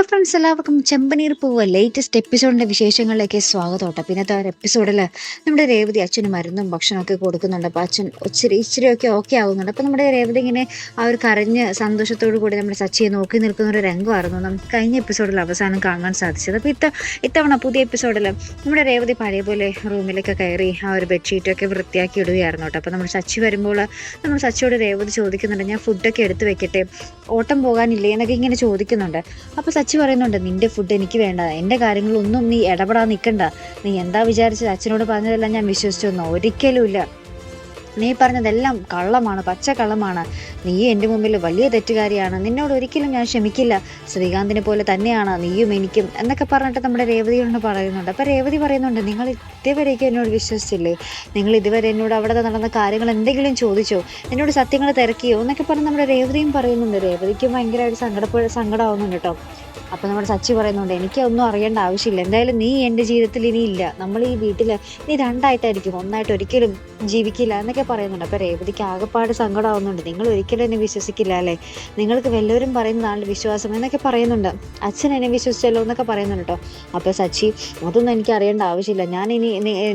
Friends, എല്ലാവർക്കും ചെമ്പനീർ പൂവ് latest എപ്പിസോഡിൻ്റെ വിശേഷങ്ങളിലേക്ക് സ്വാഗതം കേട്ടോ. പിന്നത്തെ ഒരു എപ്പിസോഡിൽ നമ്മുടെ രേവതി അച്ഛന് മരുന്നും ഭക്ഷണമൊക്കെ കൊടുക്കുന്നുണ്ട്. അപ്പോൾ അച്ഛൻ ഇച്ചിരിയൊക്കെ ഓക്കെ ആവുന്നുണ്ട്. അപ്പോൾ നമ്മുടെ രേവതി ഇങ്ങനെ ആ ഒരു കരഞ്ഞ് സന്തോഷത്തോടു കൂടി നമ്മുടെ സച്ചിയെ നോക്കി നിൽക്കുന്ന ഒരു രംഗമായിരുന്നു നമുക്ക് കഴിഞ്ഞ എപ്പിസോഡിൽ അവസാനം കാണാൻ സാധിച്ചത്. അപ്പോൾ ഇത്തവണ പുതിയ എപ്പിസോഡിൽ നമ്മുടെ രേവതി പഴയ പോലെ റൂമിലേക്ക് കയറി ആ ഒരു ബെഡ്ഷീറ്റൊക്കെ വൃത്തിയാക്കി ഇടുകയായിരുന്നു കേട്ടോ. അപ്പോൾ നമ്മുടെ സച്ചി വരുമ്പോൾ നമ്മൾ സച്ചിയോട് രേവതി ചോദിക്കുന്നുണ്ട്, ഞാൻ ഫുഡൊക്കെ എടുത്ത് വെക്കട്ടെ, ഓട്ടം പോകാനില്ലേ എന്നൊക്കെ ഇങ്ങനെ ചോദിക്കുന്നുണ്ട്. അപ്പോൾ സച്ചി പറയുന്നുണ്ട്, നിന്റെ ഫുഡ് എനിക്ക് വേണ്ട, എൻ്റെ കാര്യങ്ങളൊന്നും നീ ഇടപെടാൻ നിൽക്കണ്ട, നീ എന്താ വിചാരിച്ചത്, അച്ഛനോട് പറഞ്ഞതെല്ലാം ഞാൻ വിശ്വസിച്ചൊന്നും ഒരിക്കലും ഇല്ല, നീ പറഞ്ഞതെല്ലാം കള്ളമാണ്, പച്ച കള്ളമാണ്, നീ എൻ്റെ മുമ്പിൽ വലിയ തെറ്റുകാരിയാണ്, നിന്നോട് ഒരിക്കലും ഞാൻ ക്ഷമിക്കില്ല, ശ്രീകാന്തിനെ പോലെ തന്നെയാണ് നീയും എനിക്കും എന്നൊക്കെ പറഞ്ഞിട്ട് നമ്മുടെ രേവതിയോട് പറയുന്നുണ്ട്. അപ്പോൾ രേവതി പറയുന്നുണ്ട്, നിങ്ങൾ ഇതുവരെയൊക്കെ എന്നോട് വിശ്വസിച്ചില്ലേ, നിങ്ങൾ ഇതുവരെ എന്നോട് അവിടെ നടന്ന കാര്യങ്ങൾ എന്തെങ്കിലും ചോദിച്ചോ, എന്നോട് സത്യങ്ങൾ തിരക്കിയോ എന്നൊക്കെ പറഞ്ഞ് നമ്മുടെ രേവതിയും പറയുന്നുണ്ട്. രേവതിക്ക് ഭയങ്കരമായിട്ട് സങ്കടമാവുന്നുണ്ട് കേട്ടോ. അപ്പോൾ നമ്മുടെ സച്ചി പറയുന്നുണ്ട്, എനിക്കൊന്നും അറിയേണ്ട ആവശ്യമില്ല, എന്തായാലും നീ എൻ്റെ ജീവിതത്തിൽ ഇനി ഇല്ല, നമ്മൾ ഈ വീട്ടിൽ നീ രണ്ടായിട്ടായിരിക്കും, ഒന്നായിട്ട് ഒരിക്കലും ജീവിക്കില്ല എന്നൊക്കെ പറയുന്നുണ്ട്. അപ്പോൾ രേവതിക്ക് ആകെപ്പാട് സങ്കടമാവുന്നുണ്ട്. നിങ്ങൾ ഒരിക്കലും എന്നെ വിശ്വസിക്കില്ല അല്ലേ, നിങ്ങൾക്ക് വല്ലവരും പറയുന്നതാണ് വിശ്വാസം എന്നൊക്കെ പറയുന്നുണ്ട്. അച്ഛൻ എന്നെ വിശ്വസിച്ചല്ലോ എന്നൊക്കെ പറയുന്നുണ്ട് കേട്ടോ. അപ്പോൾ സച്ചി, അതൊന്നും എനിക്ക് അറിയേണ്ട ആവശ്യമില്ല, ഞാൻ ഇനി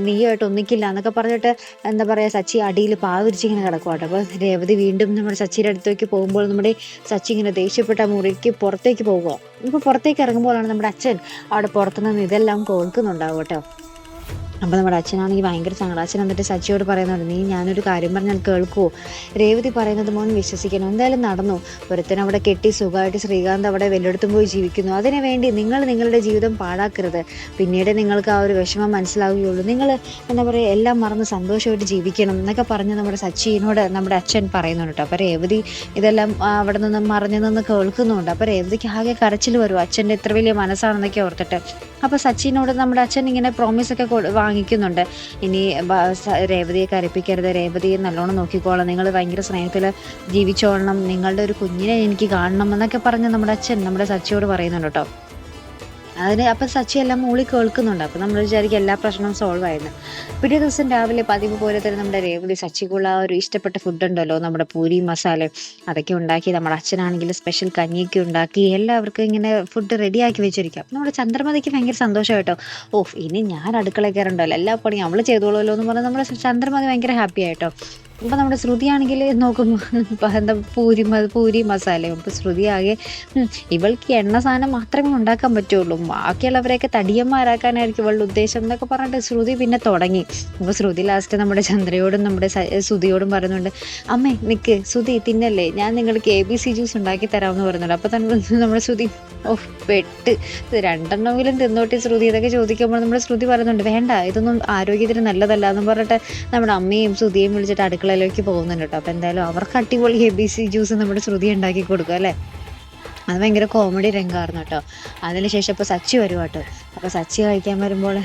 നീയുമായിട്ട് ഒന്നിക്കില്ല എന്നൊക്കെ പറഞ്ഞിട്ട് എന്താ പറയുക, സച്ചി അടിയിൽ പാവിരിച്ചിങ്ങനെ കിടക്കുക കേട്ടോ. അപ്പോൾ രേവതി വീണ്ടും നമ്മുടെ സച്ചിയുടെ അടുത്തേക്ക് പോകുമ്പോൾ നമ്മുടെ സച്ചി ഇങ്ങനെ ദേഷ്യപ്പെട്ട മുറിക്ക് പുറത്തേക്ക് പോകുക. ഇപ്പോൾ പുറത്തേക്ക് ഇറങ്ങുമ്പോഴാണ് നമ്മുടെ അച്ഛൻ അവിടെ പുറത്തുനിന്ന് ഇതെല്ലാം കേൾക്കുന്നുണ്ടാവും കേട്ടോ. അപ്പോൾ നമ്മുടെ അച്ഛനാണെങ്കിൽ ഭയങ്കര സങ്കടം. അച്ഛൻ എന്നിട്ട് സച്ചിയോട് പറയുന്നുണ്ട്, നീ ഞാനൊരു കാര്യം പറഞ്ഞാൽ കേൾക്കുമോ, രേവതി പറയുന്നത് മോൻ വിശ്വസിക്കണം, എന്തായാലും നടന്നു, ഒരുത്തൻ അവിടെ കെട്ടി സുഖമായിട്ട് ശ്രീകാന്ത് അവിടെ വല്ലയിടത്തും പോയി ജീവിക്കുന്നു, അതിനു വേണ്ടി നിങ്ങൾ നിങ്ങളുടെ ജീവിതം പാഴാക്കരുത്, പിന്നീട് നിങ്ങൾക്ക് ആ ഒരു വിഷമം മനസ്സിലാവുകയുള്ളൂ, നിങ്ങൾ എന്താ പറയുക എല്ലാം മറന്ന് സന്തോഷമായിട്ട് ജീവിക്കണം എന്നൊക്കെ പറഞ്ഞ് നമ്മുടെ സച്ചിനോട് നമ്മുടെ അച്ഛൻ പറയുന്നുണ്ട് കേട്ടോ. അപ്പോൾ രേവതി ഇതെല്ലാം അവിടെ നിന്ന് മറിഞ്ഞു നിന്ന് കേൾക്കുന്നുണ്ട്. അപ്പോൾ രേവതിക്ക് ആകെ കരച്ചിൽ വരും, അച്ഛൻ്റെ എത്ര വലിയ മനസ്സാണെന്നൊക്കെ ഓർത്തിട്ട്. അപ്പോൾ സച്ചിനോട് നമ്മുടെ അച്ഛൻ ഇങ്ങനെ പ്രോമിസൊക്കെ വാങ്ങിക്കുന്നുണ്ട്, ഇനി രേവതിയെ കരപ്പിക്കരുത്, രേവതിയെ നല്ലോണം നോക്കിക്കോളാം, നിങ്ങൾ ഭയങ്കര സ്നേഹത്തിൽ ജീവിച്ചോളണം, നിങ്ങളുടെ ഒരു കുഞ്ഞിനെ എനിക്ക് കാണണം എന്നൊക്കെ പറഞ്ഞ് നമ്മുടെ അച്ഛൻ നമ്മുടെ സച്ചിയോട് പറയുന്നുണ്ട് കേട്ടോ. അതിന് അപ്പം സച്ചി എല്ലാം മൂളി കേൾക്കുന്നുണ്ട്. അപ്പം നമ്മൾ വിചാരിക്കും എല്ലാ പ്രശ്നവും സോൾവ് ആയിരുന്നു. പിറ്റേ ദിവസം രാവിലെ പതിവ് പോലെ തന്നെ നമ്മുടെ രേവതി സച്ചിക്കുള്ള ആ ഒരു ഇഷ്ടപ്പെട്ട ഫുഡ് ഉണ്ടല്ലോ, നമ്മുടെ പൂരി മസാല, അതൊക്കെ ഉണ്ടാക്കി, നമ്മുടെ അച്ഛനാണെങ്കിൽ സ്പെഷ്യൽ കഞ്ഞിയൊക്കെ ഉണ്ടാക്കി എല്ലാവർക്കും ഇങ്ങനെ ഫുഡ് റെഡിയാക്കി വെച്ചിരിക്കും. അപ്പം നമ്മുടെ ചന്ദ്രമതിക്ക് ഭയങ്കര സന്തോഷമായിട്ടോ, ഇനി ഞാൻ അടുക്കളയിൽ കയറണ്ടല്ലോ, എല്ലാ പണിയും നമ്മൾ ചെയ്തോളുമല്ലോ എന്ന് പറഞ്ഞാൽ നമ്മുടെ ചന്ദ്രമതി ഭയങ്കര ഹാപ്പി ആയിട്ടോ. അപ്പോൾ നമ്മുടെ ശ്രുതിയാണെങ്കിൽ നോക്കുമ്പോൾ എന്താ പൂരി മസാലയും. അപ്പോൾ ശ്രുതി ആകെ ഇവൾക്ക് എണ്ണ സാധനം മാത്രമേ ഉണ്ടാക്കാൻ പറ്റുള്ളൂ, ബാക്കിയുള്ളവരെയൊക്കെ തടിയന്മാരാക്കാനായിരിക്കും ഇവളുടെ ഉദ്ദേശം എന്നൊക്കെ പറഞ്ഞിട്ട് ശ്രുതി പിന്നെ തുടങ്ങി. അപ്പോൾ ശ്രുതി ലാസ്റ്റ് നമ്മുടെ ചന്ദ്രയോടും നമ്മുടെ ശ്രുതിയോടും പറയുന്നുണ്ട്, അമ്മേ നിൽക്ക്, ശ്രുതി തിന്നല്ലേ, ഞാൻ നിങ്ങൾക്ക് ABC ജ്യൂസ് ഉണ്ടാക്കി തരാമെന്ന് പറയുന്നുണ്ട്. അപ്പോൾ തന്നെ നമ്മുടെ ശ്രുതി പെട്ട്, രണ്ടെണ്ണമെങ്കിലും തിന്നോട്ടി ശ്രുതി ഇതൊക്കെ ചോദിക്കുമ്പോൾ നമ്മുടെ ശ്രുതി പറയുന്നുണ്ട്, വേണ്ട, ഇതൊന്നും ആരോഗ്യത്തിന് നല്ലതല്ല എന്ന് പറഞ്ഞിട്ട് നമ്മുടെ അമ്മയും ശ്രുതിയും വിളിച്ചിട്ട് അടുക്കളയിലേക്ക് പോകുന്നുണ്ട് കേട്ടോ. അപ്പോൾ എന്തായാലും അവർക്ക് അടിപൊളി ABC ജ്യൂസ് നമ്മുടെ ശ്രുതി ഉണ്ടാക്കി കൊടുക്കും അല്ലേ. അത് ഭയങ്കര കോമഡി രംഗമായിരുന്നു കേട്ടോ. അതിനുശേഷം ഇപ്പോൾ സച്ചി വരും കേട്ടോ. അപ്പോൾ സച്ചി കഴിക്കാൻ വരുമ്പോൾ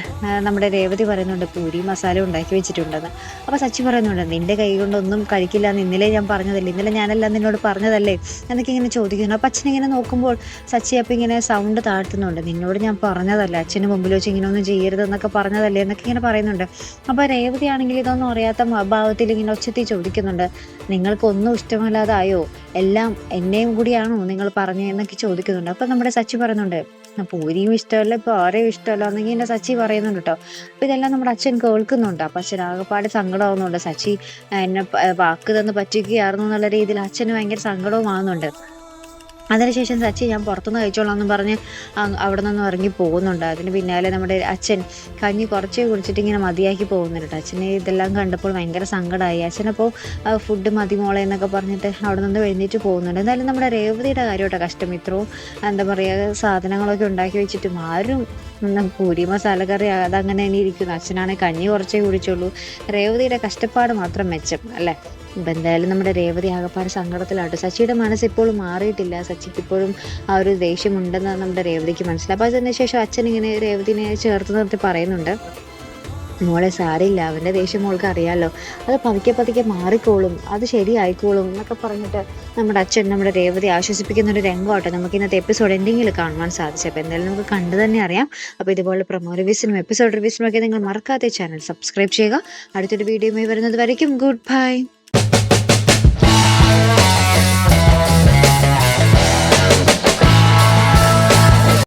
നമ്മുടെ രേവതി പറയുന്നുണ്ട്, പൂരി മസാല ഉണ്ടാക്കി വെച്ചിട്ടുണ്ടെന്ന്. അപ്പോൾ സച്ചി പറയുന്നുണ്ട്, നിൻ്റെ കൈ കൊണ്ടൊന്നും കഴിക്കില്ല എന്ന് ഇന്നലെ ഞാൻ പറഞ്ഞതല്ലേ, ഇന്നലെ ഞാനെല്ലാം നിന്നോട് പറഞ്ഞതല്ലേ എന്നൊക്കെ ഇങ്ങനെ ചോദിക്കുന്നു. അപ്പോൾ അച്ഛനിങ്ങനെ നോക്കുമ്പോൾ സച്ചി അപ്പോൾ ഇങ്ങനെ സൗണ്ട് താഴ്ത്തുന്നുണ്ട്, നിന്നോട് ഞാൻ പറഞ്ഞതല്ലേ, അച്ഛന് മുമ്പിൽ വെച്ച് ഇങ്ങനെ ഒന്നും ചെയ്യരുത് എന്നൊക്കെ പറഞ്ഞതല്ലേ എന്നൊക്കെ ഇങ്ങനെ പറയുന്നുണ്ട്. അപ്പോൾ രേവതി ആണെങ്കിൽ ഇതൊന്നും അറിയാത്ത ഭാവത്തിൽ ഇങ്ങനെ ഒച്ചത്തിൽ ചോദിക്കുന്നുണ്ട്, നിങ്ങൾക്കൊന്നും ഇഷ്ടമല്ലാതായോ, എല്ലാം എന്നെയും കൂടിയാണോ നിങ്ങൾ എന്നൊക്കെ ചോദിക്കുന്നുണ്ട്. അപ്പം നമ്മുടെ സച്ചി പറയുന്നുണ്ട്, പൂരിയും ഇഷ്ടമല്ല, ഇപ്പോൾ ആരെയും ഇഷ്ടമല്ല എന്നെങ്കിൽ എൻ്റെ സച്ചി പറയുന്നുണ്ട് കേട്ടോ. അപ്പോൾ ഇതെല്ലാം നമ്മുടെ അച്ഛൻ കേൾക്കുന്നുണ്ട്. അപ്പം അച്ഛൻ ആകെപ്പാട് സങ്കടമാവുന്നുണ്ട്, സച്ചി എന്നെ വാക്ക് തന്ന് പറ്റിക്കുകയായിരുന്നു എന്നുള്ള രീതിയിൽ അച്ഛന് ഭയങ്കര സങ്കടവും ആവുന്നുണ്ട്. അതിനുശേഷം സച്ചി ഞാൻ പുറത്തുനിന്ന് കഴിച്ചോളാം എന്ന് പറഞ്ഞ് അവിടെ നിന്ന് ഇറങ്ങി പോകുന്നുണ്ട്. അതിന് പിന്നാലെ നമ്മുടെ അച്ഛൻ കഞ്ഞി കുറച്ചേ കുടിച്ചിട്ട് ഇങ്ങനെ മതിയാക്കി പോകുന്നുണ്ട്. അച്ഛന് ഇതെല്ലാം കണ്ടപ്പോൾ ഭയങ്കര സങ്കടമായി. അച്ഛനപ്പോൾ ഫുഡ് മതി മോളെ എന്നൊക്കെ പറഞ്ഞിട്ട് അവിടെ നിന്ന് എഴുന്നേറ്റ് പോകുന്നുണ്ട്. എന്തായാലും നമ്മുടെ രേവതിയുടെ കാര്യമായിട്ട് കഷ്ടം, ഇത്രയും എന്താ പറയുക സാധനങ്ങളൊക്കെ ഉണ്ടാക്കി വെച്ചിട്ടും ആരും പൂരി മസാലക്കറി അതങ്ങനെ തന്നെ ഇരിക്കുന്നു. അച്ഛനാണെങ്കിൽ കഞ്ഞി കുറച്ചേ കുടിച്ചുള്ളൂ. രേവതിയുടെ കഷ്ടപ്പാട് മാത്രം മെച്ചം അല്ലേ. ഇപ്പം എന്തായാലും നമ്മുടെ രേവതി ആകെപ്പാട് സങ്കടത്തിലാട്ടോ. സച്ചിയുടെ മനസ്സ് ഇപ്പോഴും മാറിയിട്ടില്ല, സച്ചിക്ക് ഇപ്പോഴും ആ ഒരു ദേഷ്യമുണ്ടെന്ന് നമ്മുടെ രേവതിക്ക് മനസ്സിലായി. അപ്പോൾ അതിനുശേഷം അച്ഛൻ ഇങ്ങനെ രേവതിനെ ചേർത്ത് നിർത്തി പറയുന്നുണ്ട്, മോളെ സാരില്ല, അവൻ്റെ ദേഷ്യം മോൾക്ക് അറിയാമല്ലോ, അത് പതുക്കെ മാറിക്കോളും, അത് ശരിയായിക്കോളും എന്നൊക്കെ പറഞ്ഞിട്ട് നമ്മുടെ അച്ഛൻ നമ്മുടെ രേവതി ആശ്വസിപ്പിക്കുന്ന ഒരു രംഗമാട്ടോ നമുക്ക് ഇന്നത്തെ എപ്പിസോഡ് എൻഡിങ്ങിൽ കാണുവാൻ സാധിച്ചത്. അപ്പോൾ എന്തായാലും നമുക്ക് കണ്ടു തന്നെ അറിയാം. അപ്പോൾ ഇതുപോലെ പ്രൊമോ റിവ്യൂസിനും എപ്പിസോഡ് റിവ്യൂസിനും ഒക്കെ നിങ്ങൾ മറക്കാതെ ചാനൽ സബ്സ്ക്രൈബ് ചെയ്യുക. അടുത്തൊരു വീഡിയോയുമായി വരുന്നത് വരയ്ക്കും ഗുഡ് ബൈ.